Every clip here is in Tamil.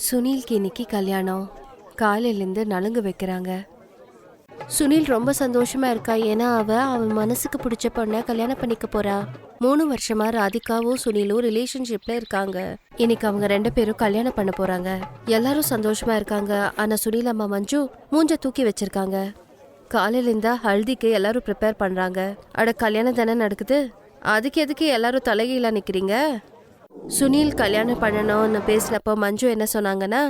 சுனிலுக்கு இன்னைக்கு கல்யாணம். காலையிலேருந்து நலுங்கு வைக்கிறாங்க. சுனில் ரொம்ப சந்தோஷமா இருக்கா. ஏன்னா அவன் மனசுக்கு பிடிச்ச பொண்ணை கல்யாணம் பண்ணிக்க போறா. 3 வருஷமா ராதிகாவும் சுனிலும் ரிலேஷன்ஷிப்ல இருக்காங்க. இன்னைக்கு அவங்க 2 பேரும் கல்யாணம் பண்ண போறாங்க. எல்லாரும் சந்தோஷமா இருக்காங்க. ஆனா சுனில் அம்மா மஞ்சு மூஞ்ச தூக்கி வச்சிருக்காங்க. காலையில இருந்தா ஹல்திக்கு எல்லாரும் ப்ரிப்பேர் பண்றாங்க. அட கல்யாணம் தானே நடக்குது, அதுக்கு எதுக்கு எல்லாரும் தலைகீழா நிக்கிறீங்க? சுனில் கல்யாணம் பண்ணணும்னு பேசினப்போ மஞ்சு என்ன சொன்னாங்கன்னா,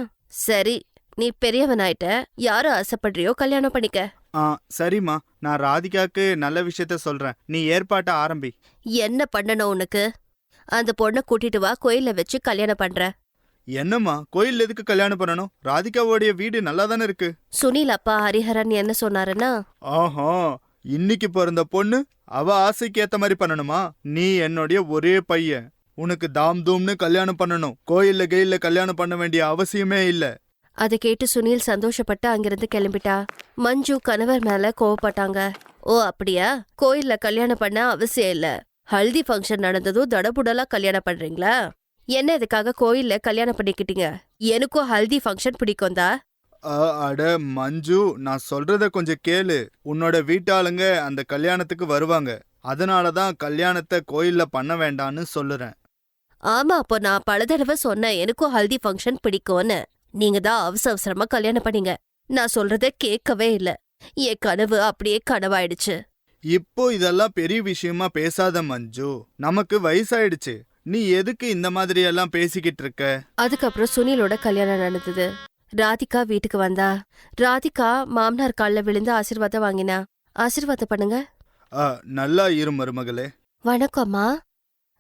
சரி நீ பெரியவனாயிட்ட, யாரு ஆசைப்படுறியோ கல்யாணம் பண்ணிக்க. சரிம்மா, நான் ராதிகாக்கு நல்ல விஷயத்த சொல்றேன், நீ ஏற்பாட்ட ஆரம்பி. என்ன பண்ணணும் உனக்கு? அந்த பொண்ணை கூட்டிட்டு வா, கோயில வச்சு கல்யாணம் பண்ற. என்னம்மா, கோயில் எதுக்கு கல்யாணம் பண்ணணும்? ராதிகாவோடைய வீடு நல்லா தானே இருக்கு. சுனில் அப்பா ஹரிஹரன் என்ன சொன்னாருன்னா, ஆஹா, இன்னைக்கு பிறந்த பொண்ணு அவ ஆசைக்கு ஏத்த மாதிரி பண்ணணுமா? நீ என்னுடைய ஒரே பையன், உனக்கு தாம் தூம்னு கல்யாணம் பண்ணணும். கோயில்ல கெயில்ல கல்யாணம் பண்ண வேண்டிய அவசியமே இல்ல. அதை கேட்டு சுனில் சந்தோஷப்பட்டு அங்கிருந்து கிளம்பிட்டா. மஞ்சு கணவர் மேல கோவப்பட்டாங்க. ஓ அப்படியா, கோயில்ல கல்யாணம் பண்ண அவசியம் இல்ல, ஹல்தி ஃபங்க்ஷன் நடந்ததும் தடபுடலா கல்யாணம் பண்றீங்களா? என்ன இதுக்காக கோயில்ல கல்யாணம் பண்ணிக்கிட்டீங்க? எனக்கும் ஹல்தி ஃபங்க்ஷன் பிடிக்கும்தா. அட மஞ்சு, நான் சொல்றத கொஞ்சம் கேளு. உன்னோட வீட்டாளுங்க அந்த கல்யாணத்துக்கு வருவாங்க, அதனாலதான் கல்யாணத்தை கோயில்ல பண்ண வேண்டான்னு சொல்லுறேன். ஆமா, அப்போ நான் பல தடவை சொன்னேன் எனக்கும் ஹல்தி ஃபங்க்ஷன் பிடிக்கும்னு. நீங்க தான் அவசரமா கல்யாணம் பண்ணீங்க. நான் சொல்றத கேட்கவே இல்ல. என் கனவு அப்படியே கனவாயிடுச்சு. இப்போ இதெல்லாம் பெரிய விஷயமா பேசாத மஞ்சு, நமக்கு வயசாயிடுச்சு. நீ எதுக்கு இந்த மாதிரி எல்லாம் பேசிக்கிட்டு இருக்க? அதுக்கப்புறம் சுனிலோட கல்யாணம் நடந்தது. ராதிகா வீட்டுக்கு வந்தா. ராதிகா மாமனார் கால்ல விழுந்து ஆசீர்வாதம் வாங்கினா. ஆசீர்வாதம் பண்ணுங்க. நல்லா இரு மருமகளே. வணக்கம்மா.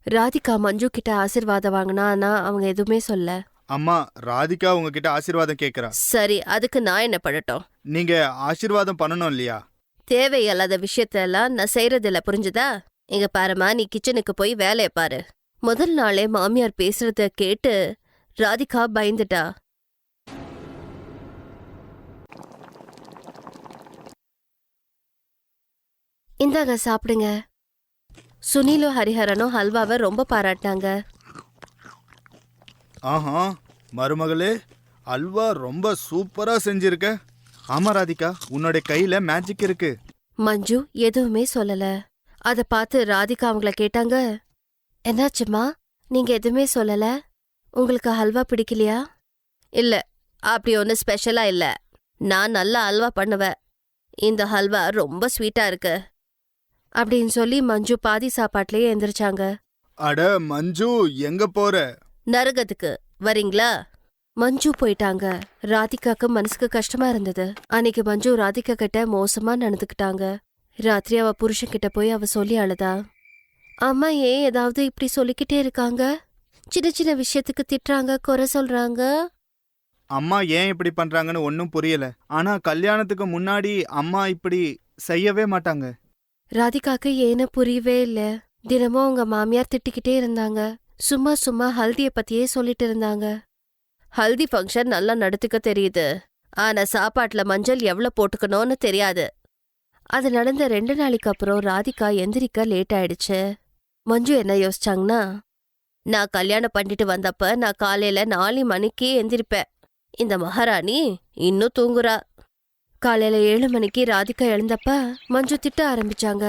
ராதிகா மஞ்சு கிட்ட ஆசீர்வாதம் வாங்கினா. ஆனா அவங்க எதுவுமே சொல்ல. அம்மா, ராதிகா உங்ககிட்ட ஆசீர்வாதம் கேக்குறா. சரி, அதுக்கு நான் என்ன பண்ணட்டும்? நீங்க ஆசீர்வாதம் பண்ணணும் இல்லையா? தேவையில்லாத விஷயத்தெல்லாம் நான் செய்யறதில்ல, புரிஞ்சுதா? இங்க பாருமா, நீ கிச்சனுக்கு போய் வேலைய பாரு. முதல் நாளே மாமியார் பேசுறத கேட்டு ராதிகா பயந்துட்டா. இந்தாங்க சாப்பிடுங்க. சுனிலும் ஹரிஹரனும் ஹல்வாவை ரொம்ப பாராட்டினாங்க. ஆஹா, மருமகளே, அல்வா ரொம்ப சூப்பரா செஞ்சிருக்க. ஆமா ராதிகா, உன்னோட கையில மேஜிக் இருக்கு. மஞ்சு எதுவுமே சொல்லல. அத பார்த்து ராதிகா அவங்கள கேட்டாங்க, என்னாச்சுமா, நீங்க எதுவுமே சொல்லல? உங்களுக்கு ஹல்வா பிடிக்கலையா? இல்ல, அப்படி ஒன்னு ஸ்பெஷலா இல்ல. நான் நல்லா ஹல்வா பண்ணுவேன். இந்த ஹல்வா ரொம்ப ஸ்வீட்டா இருக்கு அப்படின்னு சொல்லி மஞ்சு பாதி சாப்பாட்லயே எந்திரிச்சாங்க. அட மஞ்சு, எங்க போற? நரகத்துக்கு வரீங்களா? மஞ்சு போயிட்டாங்க. ராதிகாக்கு மனசுக்கு கஷ்டமா இருந்தது. அன்னைக்கு மஞ்சு ராதிகா கிட்ட மோசமா நடந்துக்கிட்டாங்க. ராத்திரி அவ புருஷன் கிட்ட போய் அவ சொல்லி அழுதா. அம்மா ஏன் ஏதாவது இப்படி சொல்லிக்கிட்டே இருக்காங்க? சின்ன சின்ன விஷயத்துக்கு திட்டுறாங்க, குறை சொல்றாங்க. அம்மா ஏன் இப்படி பண்றாங்கன்னு ஒன்னும் புரியல. ஆனா கல்யாணத்துக்கு முன்னாடி அம்மா இப்படி செய்யவே மாட்டாங்க. ராதிகாக்கு ஏன்னு புரியவே இல்ல. தினமும் அவங்க மாமியார் திட்டிக்கிட்டே இருந்தாங்க. சும்மா சும்மா ஹல்திய பத்தியே சொல்லிட்டு இருந்தாங்க. ஹல்தி ஃபங்க்ஷன் நல்லா நடத்துக்க தெரியுது, ஆனா சாப்பாட்டுல மஞ்சள் எவ்வளவு போட்டுக்கணும்னு தெரியாது. அது நடந்த 2 நாளைக்கு அப்புறம் ராதிகா எந்திரிக்க லேட் ஆயிடுச்சு. மஞ்சு என்ன யோசிச்சாங்கன்னா, நான் கல்யாணம் பண்ணிட்டு வந்தப்ப நான் காலையில 4 மணிக்கு எந்திரிப்பேன். இந்த மகாராணி இன்னும் தூங்குறா. காலையில 7 மணிக்கு ராதிகா எழுந்தப்ப மஞ்சு திட்ட ஆரம்பிச்சாங்க.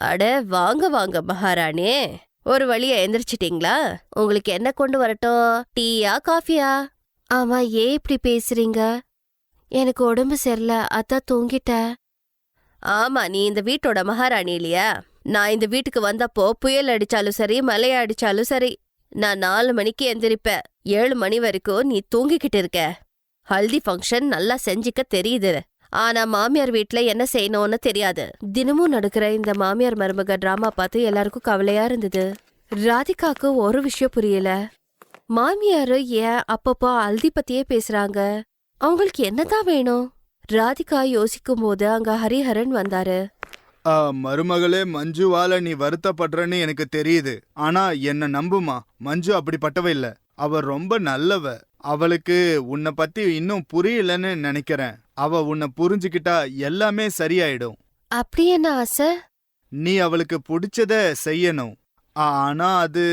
அட வாங்க வாங்க மகாராணி, ஒரு வழியா எந்திரிச்சிட்டீங்களா? உங்களுக்கு என்ன கொண்டு வரட்டும், டீயா காஃபியா? ஆமா, ஏன் இப்படி பேசுறீங்க? எனக்கு உடம்பு சரியில்ல, அதான் தூங்கிட்டேன். ஆமா, நீ இந்த வீட்டோட மகாராணி இல்லையா? நான் இந்த வீட்டுக்கு வந்தப்போ புயல் அடிச்சாலும் சரி, மழை அடிச்சாலும் சரி, நான் 4 மணிக்கு எந்திரிப்பேன். 7 மணி வரைக்கும் நீ தூங்கிக்கிட்டு இருக்க. ஹல்தி ஃபங்க்ஷன் நல்லா செஞ்சிக்க தெரியுது, ஆனா மாமியார் வீட்ல என்ன செய்யணும்னு தெரியாது. தினமும் நடக்கிற இந்த மாமியார் மருமக டிராமா பார்த்து எல்லாருக்கும் கவலையா இருந்தது. ராதிகாக்கு ஒரு விஷயம் புரியல. மாமியாரு ஏன் அப்பப்போ ஹல்தி பத்தியே பேசுறாங்க? அவங்களுக்கு என்னதான் வேணும்? ராதிகா யோசிக்கும் போது அங்க ஹரிஹரன் வந்தாரு. மருமகளே, மஞ்சுவால நீ வருத்தப்படுறன்னு எனக்கு தெரியுது. ஆனா என்ன நம்புமா, மஞ்சு அப்படிப்பட்டவ இல்ல. அவ ரொம்ப நல்லவ. அவளுக்கு உன்னை பத்தி இன்னும் புரியலன்னு நினைக்கிறேன். அவ உன்னை புரிஞ்சுக்கிட்டா எல்லாமே சரியாயிடும். அப்படி என்ன ஆசை? நீ அவளுக்கு பிடிச்சத செய்யணும். ஆனா அது...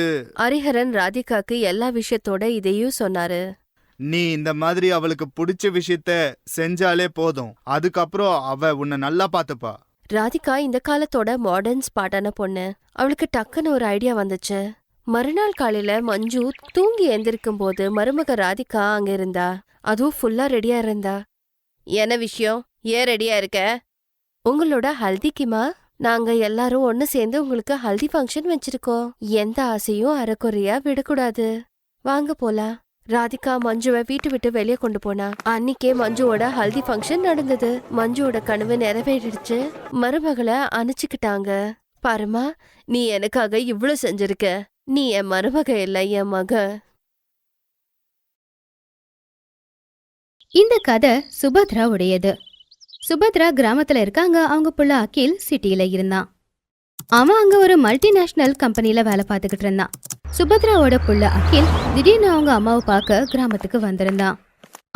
ஹரிஹரன் ராதிகாக்கு எல்லா விஷயத்தோட இதையும் சொன்னாரு. நீ இந்த மாதிரி அவளுக்கு பிடிச்ச விஷயத்த செஞ்சாலே போதும், அதுக்கப்புறம் அவ உன்னை நல்லா பாத்துப்பா. ராதிகா இந்த காலத்தோட மாடர்ன் ஸ்பாட்டான பொண்ணு. அவளுக்கு டக்குன்னு ஒரு ஐடியா வந்துச்சு. மறுநாள் காலையில மஞ்சு தூங்கி எந்திருக்கும் போது மருமக ராதிகா அங்க இருந்தா. அதுவும் ஃபுல்லா ரெடியா இருந்தா. என்ன விஷயம், ஏன் ரெடியா இருக்க? உங்களோட ஹல்திக்குமா நாங்க எல்லாரும் ஒன்னு சேர்ந்து உங்களுக்கு ஹல்தி ஃபங்க்ஷன் வச்சிருக்கோம். எந்த ஆசையும் அரைக்குறையா விடக்கூடாது. வாங்க போலாம். ராதிகா மஞ்சுவை வீட்டு விட்டு வெளியே கொண்டு போனா. அன்னிக்கே மஞ்சுவோட ஹல்தி ஃபங்க்ஷன் நடந்தது. மஞ்சுவோட கனவு நிறைவேறிடுச்சு. மருமகளை அணைச்சுக்கிட்டாங்க. பாருமா, நீ எனக்காக இவ்ளோ செஞ்சிருக்க. நீ என் மருமக இல்ல, என் மக. இந்த கதை சுபத்ரா உடையது. சுபத்ரா கிராமத்துல இருக்காங்க. அவங்க புள்ள அகில் சிட்டியில இருந்தான். அவன் அங்க ஒரு மல்டிநேஷனல் கம்பெனில வேலை பார்த்துக்கிட்டு இருந்தான். சுபத்ராவோட புள்ள அகில் திடீர்னு அவங்க அம்மாவை பார்க்க கிராமத்துக்கு வந்திருந்தான்.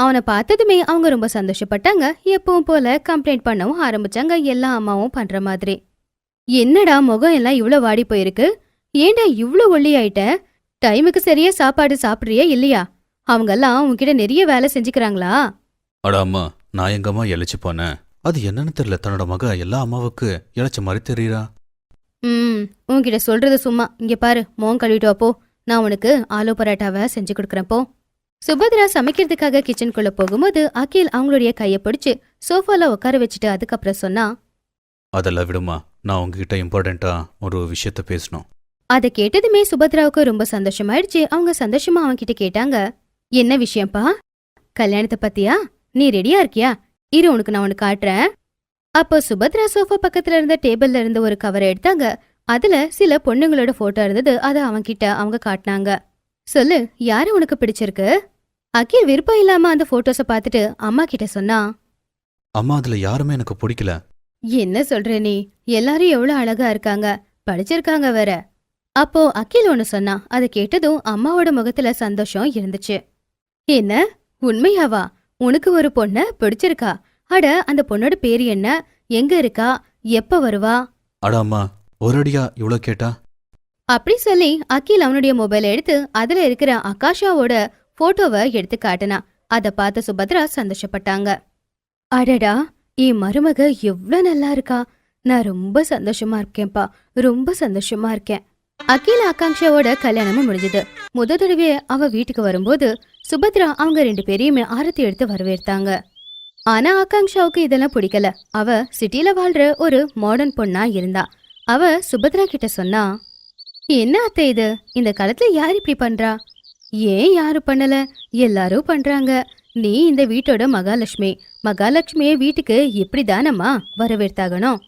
அவனை பார்த்ததுமே அவங்க ரொம்ப சந்தோஷப்பட்டாங்க. எப்பவும் போல கம்ப்ளைண்ட் பண்ணவும் ஆரம்பிச்சாங்க, எல்லா அம்மாவும் பண்ற மாதிரி. என்னடா முகம் எல்லாம் இவ்ளோ வாடி போயிருக்கு, ஏண்டா இவ்ளோ ஒல்லி ஆயிட்ட, டைமுக்கு சரியா சாப்பாடு சாப்பிட்றியா இல்லையா, அவங்கெல்லாம் உன்கிட்ட நிறைய வேலை செஞ்சுக்கிறாங்களா? அட அம்மா, நான் எங்கம்மா இழைச்சு போனேன்? அது என்னன்னு தெரியல, தன்னோட மக எல்லா அம்மாவுக்கு இழைச்ச மாதிரி தெரியுறா. உன்கிட்ட சொல்றது சும்மா. இங்க பாரு, மோன் கழுவிட்டு வாப்போ, நான் உனக்கு ஆலு பரோட்டாவை செஞ்சு கொடுக்குறேன் போ. சுபத்ரா சமைக்கிறதுக்காக கிச்சனுக்குள்ள போகும்போது அகில் அவங்களுடைய கையை பிடிச்சு சோஃபால உட்கார வச்சுட்டு அதுக்கப்புறம் சொன்னா, அதெல்லாம் விடுமா, நான் உங்ககிட்ட இம்பார்ட்டண்டா ஒரு விஷயத்த பேசணும். அதை கேட்டதுமே சுபத்ராவுக்கு ரொம்ப சந்தோஷமாயிடுச்சு. அவங்க சந்தோஷமா அவன்கிட்ட கேட்டாங்க, என்ன விஷயம்ப்பா? கல்யாணத்தை பத்தியா? நீ ரெடியா இருக்கியா? இரு, உனக்கு நான் உனக்கு காட்டுறேன். அப்போ சுபத்ரா சோஃபா பக்கத்துல இருந்த டேபிள்ல இருந்து ஒரு கவரை எடுத்தாங்க. அதுல சில பொண்ணுங்களோட போட்டோ இருந்தது. அதை அவன்கிட்ட அவங்க காட்டினாங்க. சொல்லு, யாரு உனக்கு பிடிச்சிருக்கு? அகில் விருப்பம் இல்லாம அந்த போட்டோஸ பார்த்துட்டு அம்மா கிட்ட சொன்னா, அம்மா, அதுல யாருமே எனக்கு பிடிக்கல. என்ன சொல்ற நீ? எல்லாரும் எவ்வளவு அழகா இருக்காங்க, படிச்சிருக்காங்க வேற. அப்போ அகில் ஒன்னு சொன்னா. அதை கேட்டதும் அம்மாவோட முகத்துல சந்தோஷம் இருந்துச்சு. என்ன, உண்மையாவா? உனக்கு ஒரு பொண்ண பிடிச்சிருக்கா? அட, அந்த பொண்ணோட பேரு என்ன, எங்க இருக்கா, எப்ப வருவா? அட அம்மா, ஒரு அடியா இவ்ளோ கேட்டா? அப்படி சொல்லி அகில் அவனுடைய மொபைலை எடுத்து அதுல இருக்கிற ஆகாஷாவோட போட்டோவை எடுத்து காட்டினா. அதை பார்த்த சுபத்ரா சந்தோஷப்பட்டாங்க. அடடா, என் மருமக எவ்வளவு நல்லா இருக்கா, நான் ரொம்ப சந்தோஷமா இருக்கேன்ப்பா, ரொம்ப சந்தோஷமா இருக்கேன். அகில் ஆகாங்ஷாவோட கல்யாணமும் முடிஞ்சது. தடவை அவ வீட்டுக்கு வரும்போது சுபத்ரா அவங்க 2 பேரையுமே ஆரத்தி எடுத்து வரவேற்றாங்க. ஆனா ஆகாங்ஷாவுக்கு இதெல்லாம் பிடிக்கல. அவ சிட்டில வாழ்ற ஒரு மாடர்ன் பொண்ணா இருந்தா. அவ சுபத்ரா கிட்ட சொன்னா, என்ன அத்தை இது, இந்த காலத்துல யார் இப்படி பண்றா? ஏன் யாரு பண்ணல, எல்லாரும் பண்றாங்க. நீ இந்த வீட்டோட மகாலட்சுமி, மகாலட்சுமிய வீட்டுக்கு இப்படிதானம்மா வரவேற்றாகணும்.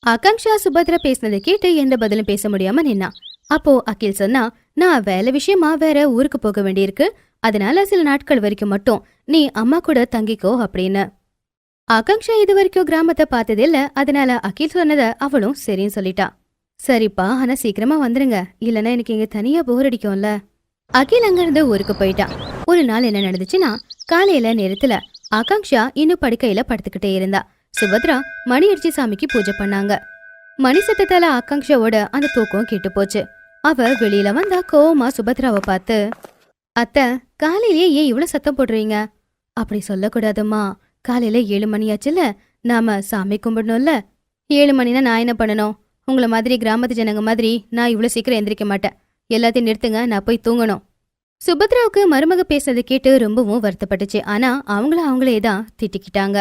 ஆகாங்ஷா சுபத்ரா பேசினதை கேட்டு எந்த பதிலும் பேச முடியாம நின்னா. அப்போ அகில் சொன்னா, நான் வேலை விஷயமா வேற ஊருக்கு போக வேண்டியிருக்கு, அதனால சில நாட்கள் வரைக்கும் மட்டும் நீ அம்மா கூட தங்கிக்கோ அப்படின்னு. ஆகாங்ஷா இது வரைக்கும் கிராமத்தை பார்த்ததில்ல. அதனால அகில் சொன்னதை அவளும் சரின்னு சொல்லிட்டா. சரிப்பா, ஆனா சீக்கிரமா வந்துருங்க, இல்லனா எனக்கு இங்க தனியா போர் அடிக்கும்ல. அகில் அங்கிருந்து ஊருக்கு போயிட்டான். ஒரு நாள் என்ன நடந்துச்சுன்னா, காலையில நேரத்துல ஆகாங்ஷா இன்னும் படுக்கையில படுத்துக்கிட்டே இருந்தா. சுபத்ரா மணி அடிச்சு சாமிக்கு பூஜை பண்ணாங்க. மணி சத்தத்தால ஆகாங்ஷாவோட அந்த தூக்கம் கெட்டு போச்சு. அவ வெளியில வந்தா கோவமா சுபத்ராவை பார்த்து, அத்தை, காலையிலேயே ஏன் இவ்வளவு சத்தம் போடுறீங்க? அப்படி சொல்லக்கூடாதும்மா, காலையில 7 மணியாச்சுல, நாம சாமி கும்பிடணும்ல. 7 மணினா நான் என்ன பண்ணணும்? உங்களை மாதிரி கிராமத்து ஜனங்க மாதிரி நான் இவ்வளவு சீக்கிரம் எந்திரிக்க மாட்டேன். எல்லாத்தையும் நிறுத்துங்க, நான் போய் தூங்கணும். சுபத்ராவுக்கு மருமக பேசுனதை கேட்டு ரொம்பவும் வருத்தப்பட்டுச்சு. ஆனா அவங்களே தான் திட்டிக்கிட்டாங்க.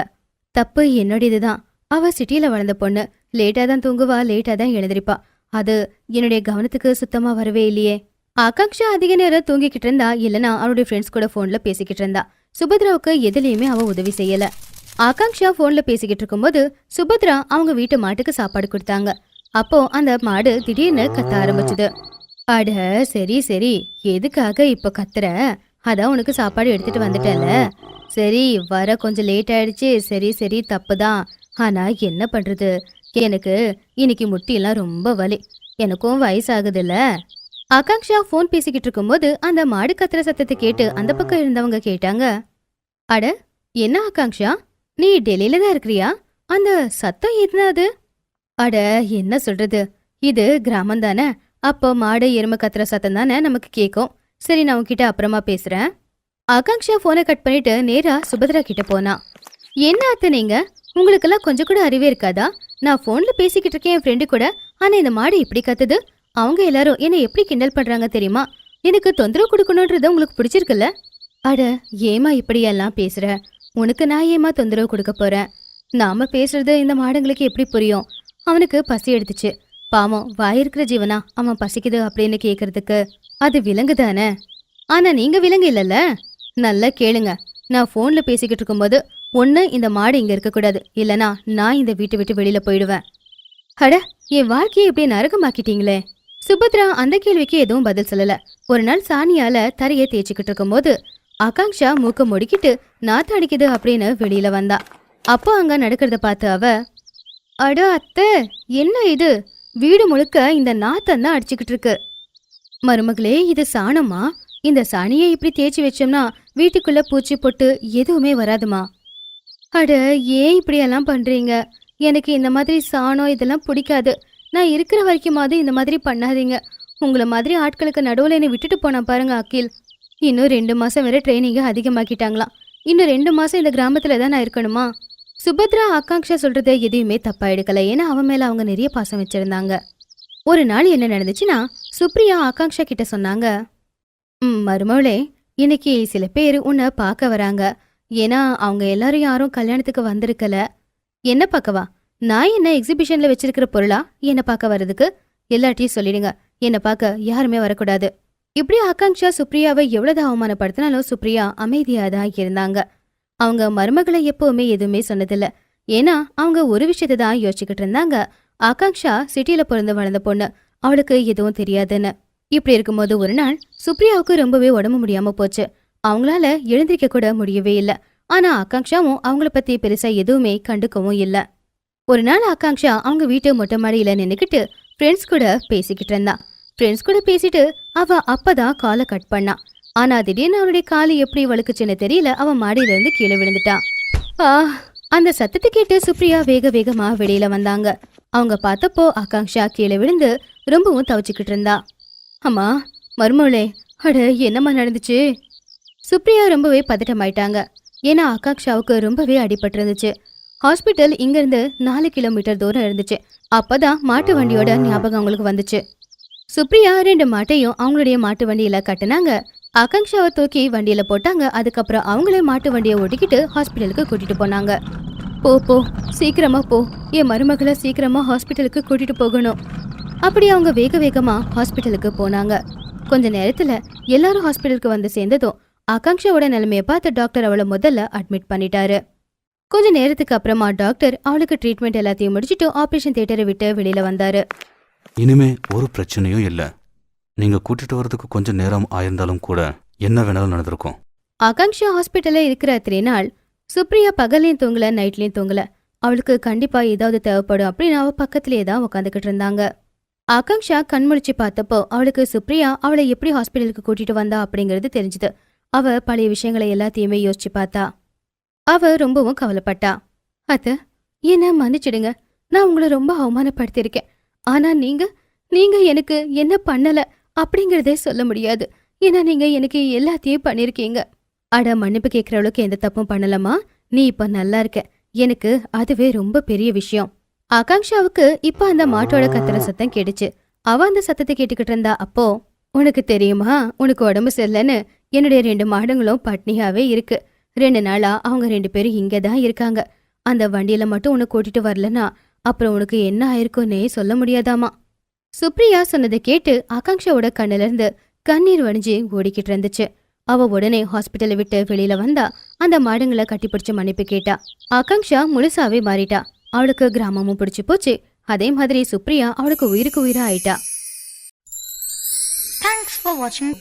தப்பு என்னுடையதுதான். அவ சிட்டியில வளர்ந்த பொண்ணு, லேட்டா தான் தூங்குவா, லேட்டா தான் எழுந்திருப்பா. அது என்னுடைய கவனத்துக்கு சுத்தமா வரவே இல்லையே. ஆகாங்ஷா அதிக நேரம் தூங்கிக்கிட்டு இருந்தா, இல்லனா அவளுடைய ஃப்ரெண்ட்ஸ் கூட போன்ல பேசிக்கிட்டு இருந்தா. சுபத்ராவுக்கு எதுலயுமே அவ உதவி செய்யல. ஆகாங்ஷா போன்ல பேசிக்கிட்டு இருக்கும்போது சுபத்ரா அவங்க வீட்டு மாட்டுக்கு சாப்பாடு கொடுத்தாங்க. அப்போ அந்த மாடு திடீர்னு கத்த ஆரம்பிச்சுது. அட சரி சரி, எதுக்காக இப்ப கத்துற? அதான் உனக்கு சாப்பாடு எடுத்துட்டு வந்துட்டல. சரி, வர கொஞ்சம் லேட் ஆயிடுச்சு. சரி சரி, தப்புதான். ஆனா என்ன பண்றது, எனக்கு இன்னைக்கு முட்டியெல்லாம் ரொம்ப வலி, எனக்கும் வயசாகுதுல்ல. ஆகாங்ஷா போன் பேசிக்கிட்டு இருக்கும்போது அந்த மாடு கத்துற சத்தத்தை கேட்டு அந்த பக்கம் இருந்தவங்க கேட்டாங்க, அட என்ன ஆகாங்ஷா, நீ டெல்லியில தான் இருக்கிறியா? அந்த சத்தம் என்னது? அட என்ன சொல்றது, இது கிராமம் தானே, அப்போ மாடு எருமை கத்துற சத்தம் தானே நமக்கு கேட்கும். சரி, நான் உன்கிட்ட அப்புறமா பேசுறேன். ஆகாங்ஷா போனை கட் பண்ணிட்டு நேரா சுபத்ரா கிட்ட போனா. என்ன அத்தை நீங்க, உங்களுக்கெல்லாம் கொஞ்சம் கூட அறிவே இருக்காதா? நான் போன்ல பேசிக்கிட்டு இருக்கேன் என் ஃப்ரெண்டு கூட, ஆனா இந்த மாடு இப்படி கத்துது. அவங்க எல்லாரும் என்ன எப்படி கிண்டல் பண்றாங்க தெரியுமா? எனக்கு தொந்தரவு கொடுக்கணும்ன்றது உங்களுக்கு பிடிச்சிருக்குல்ல? அட ஏமா இப்படியெல்லாம் பேசுற? உனக்கு நான் ஏமா தொந்தரவு கொடுக்க போறேன்? நாம பேசுறது இந்த மாடுங்களுக்கு எப்படி புரியும்? அவனுக்கு பசி எடுத்துச்சு, பாவம் வாயிருக்கிற ஜீவனா அவன் பசிக்குது அப்படின்னு கேக்குறதுக்கு. அது விலங்கு தானே. ஆனா நீங்க விலங்கு இல்லல்ல. நல்லா கேளுங்க, நான் போன்ல பேசிக்கிட்டு இருக்கும்போது ஒண்ணு இந்த மாடு இங்க இருக்கக்கூடாது, இல்லனா நான் இந்த வீட்டை விட்டு வெளியில போயிடுவேன். அட என் வாழ்க்கையை இப்படி நரகமாக்கிட்டீங்களே. சுபத்ரா அந்த கேள்விக்கு எதுவும் பதில் சொல்லல. ஒரு நாள் சாணியால தரையை தேய்ச்சிக்கிட்டு இருக்கும் போது ஆகாங்ஷா மூக்க முடிக்கிட்டு நாத்து அடிக்குது அப்படின்னு வெளியில வந்தா. அப்போ அங்க நடக்கிறத பார்த்து அவ, அட அத்தை என்ன இது, வீடு முழுக்க இந்த நாத்தம் தான் அடிச்சுக்கிட்டு இருக்கு. மருமகளே இது சாணமா? இந்த சாணியை இப்படி தேய்ச்சி வச்சோம்னா வீட்டுக்குள்ள பூச்சி பொட்டு எதுவுமே வராதுமா. அட ஏன் இப்படியெல்லாம் பண்றீங்க? எனக்கு இந்த மாதிரி சாணம் இதெல்லாம் பிடிக்காது. நான் இருக்கிற வரைக்குமாவது இந்த மாதிரி பண்ணாதீங்க. உங்களை மாதிரி ஆட்களுக்கு நடுவில் என்னை விட்டுட்டு போனா பாருங்க அகில். இன்னும் 2 மாசம் வரை ட்ரைனிங்கை அதிகமாக்கிட்டாங்களாம். இன்னும் 2 மாசம் இந்த கிராமத்துல தான் நான் இருக்கணுமா? சுபத்ரா ஆகாங்ஷா சொல்றதை எதையுமே தப்பா எடுக்கல. ஏன்னா அவன் மேல அவங்க நிறைய பாசம் வச்சிருந்தாங்க. ஒரு நாள் என்ன நடந்துச்சுன்னா, சுப்ரியா ஆகாங்ஷா கிட்ட சொன்னாங்க, மருமவளே, இன்னைக்கு சில பேர் உன்னை பார்க்க வராங்க. ஏன்னா அவங்க எல்லாரும் யாரும் கல்யாணத்துக்கு வந்திருக்கல. என்ன பார்க்கவா? நான் என்ன எக்ஸிபிஷன்ல வச்சிருக்கிற பொருளா என்ன பார்க்க வர்றதுக்கு? எல்லாத்தையும் சொல்லிடுங்க, என்ன பார்க்க யாருமே வரக்கூடாது. இப்படி ஆகாங்ஷா சுப்ரியாவை எவ்வளவு அவமானப்படுத்தினாலும் சுப்ரியா அமைதியா தான் இருந்தாங்க. அவங்க மருமகளை எப்பவுமே எதுவுமே சொன்னதில்ல. ஏன்னா அவங்க ஒரு விஷயத்தை தான் யோசிச்சுக்கிட்டு இருந்தாங்க, ஆகாங்ஷா சிட்டியில பிறந்து வளர்ந்த பொண்ணு, அவளுக்கு எதுவும் தெரியாதுன்னு. இப்படி இருக்கும்போது ஒரு நாள் சுப்ரியாவுக்கு ரொம்பவே உடம்பு முடியாம போச்சு. அவங்களால எழுந்திருக்க கூட முடியவே இல்லை. ஆனா ஆகாங்ஷாவும் அவங்கள பத்தி பெருசா எதுவுமே கண்டுக்கவும் இல்ல. ஒரு நாள் ஆகாங்ஷா அவங்க வீட்டு மொட்டை மாடியில நின்னுக்கிட்டு ஃப்ரெண்ட்ஸ் கூட பேசிக்கிட்டு இருந்தா. ஃப்ரெண்ட்ஸ் கூட பேசிட்டு அவ அப்பதான் காலை கட் பண்ணா. ஆனா திடீர்னு அவளுடைய காலு எப்படி வழுக்குச்சுன்னு தெரியல, அவன் மாடியில இருந்து கீழே விழுந்துட்டான். அந்த சத்தத்தை கேட்டு சுப்ரியா வேக வேகமா வெளியில வந்தாங்க. அவங்க பார்த்தப்போ ஆகாங்ஷா கீழே விழுந்து ரொம்பவும் தவிச்சுக்கிட்டு இருந்தா. அம்மா, மருமவளே, அட என்னம்மா நடந்துச்சு? சுப்ரியா ரொம்பவே பதட்டமாயிட்டாங்க. ஏன்னா ஆகாங்ஷாவுக்கு ரொம்பவே அடிபட்டு இருந்துச்சு. ஹாஸ்பிட்டல் இங்கிருந்து 4 கிலோமீட்டர் தூரம் இருந்துச்சு. அப்பதான் மாட்டு வண்டியோட ஞாபகம் அவங்களுக்கு வந்துச்சு. சுப்ரியா 2 மாட்டையும் அவங்களுடைய மாட்டு வண்டியில கட்டினாங்க. ஆகாங்ஷாவை தூக்கி வண்டியில போட்டாங்க. அதுக்கப்புறம் அவங்களே மாட்டு வண்டியை ஓட்டிக்கிட்டு ஹாஸ்பிட்டலுக்கு கூட்டிட்டு போனாங்க. போ சீக்கிரமா போ, என் மருமகளை சீக்கிரமா ஹாஸ்பிட்டலுக்கு கூட்டிட்டு போகணும். அப்படி அவங்க வேக வேகமா ஹாஸ்பிட்டலுக்கு போனாங்க. கொஞ்ச நேரத்துல எல்லாரும் ஹாஸ்பிட்டலுக்கு வந்து சேர்ந்ததும் ஆகாங்ஷாவோட நிலைமையை பார்த்து டாக்டர் அவளை முதல்ல அட்மிட் பண்ணிட்டாரு. கொஞ்ச நேரத்துக்கு அப்புறமா டாக்டர் அவளுக்கு ட்ரீட்மெண்ட் எல்லாத்தையும் முடிச்சுட்டு ஆபரேஷன் தியேட்டரை விட்டு வெளியில வந்தாரு. இனிமே ஒரு பிரச்சனையும் இல்ல. நீங்க கூட்டிட்டு வரதுக்கு கொஞ்சம் நேரம் ஆயிருந்தாலும் கூட என்ன வேணாலும் நடந்திருக்கும். ஆகாங்ஷா ஹாஸ்பிட்டல்ல இருக்கிற 3 நாள் சுப்ரியா பகல்லையும் தூங்கல, நைட்லயும் தூங்கல. அவளுக்கு கண்டிப்பா ஏதாவது தேவைப்படும் அப்படின்னு அவ பக்கத்திலேயே தான் உட்காந்துக்கிட்டு இருந்தாங்க. ஆகாங்ஷா கண்முழிச்சு பார்த்தப்போ அவளுக்கு சுப்ரியா அவளை எப்படி ஹாஸ்பிட்டலுக்கு கூட்டிட்டு வந்தா அப்படிங்கிறது தெரிஞ்சுது. அவ பழைய விஷயங்களை எல்லாத்தையுமே யோசிச்சு பார்த்தா. அவ ரொம்பவும் கவலைப்பட்டா. அத்த, என்ன மன்னிச்சிடுங்க, நான் உங்களை ரொம்ப அவமானப்படுத்திருக்கேன். ஆனா நீங்க எனக்கு என்ன பண்ணல அப்படிங்கறதே சொல்ல முடியாது. ஏன்னா நீங்க எனக்கு எல்லாத்தையும் பண்ணிருக்கீங்க. அட, மன்னிப்பு கேட்கிற அளவுக்கு எந்த தப்பும் பண்ணலமா. நீ இப்ப நல்லா இருக்க, எனக்கு அதுவே ரொம்ப பெரிய விஷயம். ஆகாங்ஷாவுக்கு இப்ப அந்த மாட்டோட கத்துற சத்தம் கேட்டுச்சு. அவ அந்த சத்தத்தை கேட்டுக்கிட்டு இருந்தா. அப்போ, உனக்கு தெரியுமா, உனக்கு உடம்பு சரியில்லைன்னு என்னுடைய 2 மாடுங்களும் பட்னியாவே இருக்கு. 2 நாளா அவங்க 2 பேரும் இங்கதான் இருக்காங்க. அந்த வண்டியில மட்டும் உன்னை கூட்டிட்டு வரலன்னா அப்புறம் உனக்கு என்ன ஆயிருக்கும்னே சொல்ல முடியாதாமா. சுப்ரியா சொன்னதை கேட்டு ஆகாங்ஷாவோட கண்ணுல இருந்து கண்ணீர் வடிஞ்சு ஓடிக்கிட்டு இருந்துச்சு. அவ உடனே ஹாஸ்பிட்டலை விட்டு வெளியில வந்தா. அந்த மாடுங்களை கட்டிப்பிடிச்சு மன்னிப்பு கேட்டா. ஆகாங்ஷா முழுசாவே மாறிட்டா. அவளுக்கு கிராமமும் பிடிச்சு போச்சு. அதே மாதிரி சுப்ரியா அவளுக்கு உயிருக்கு உயிரா ஆயிட்டா. Thanks for watching.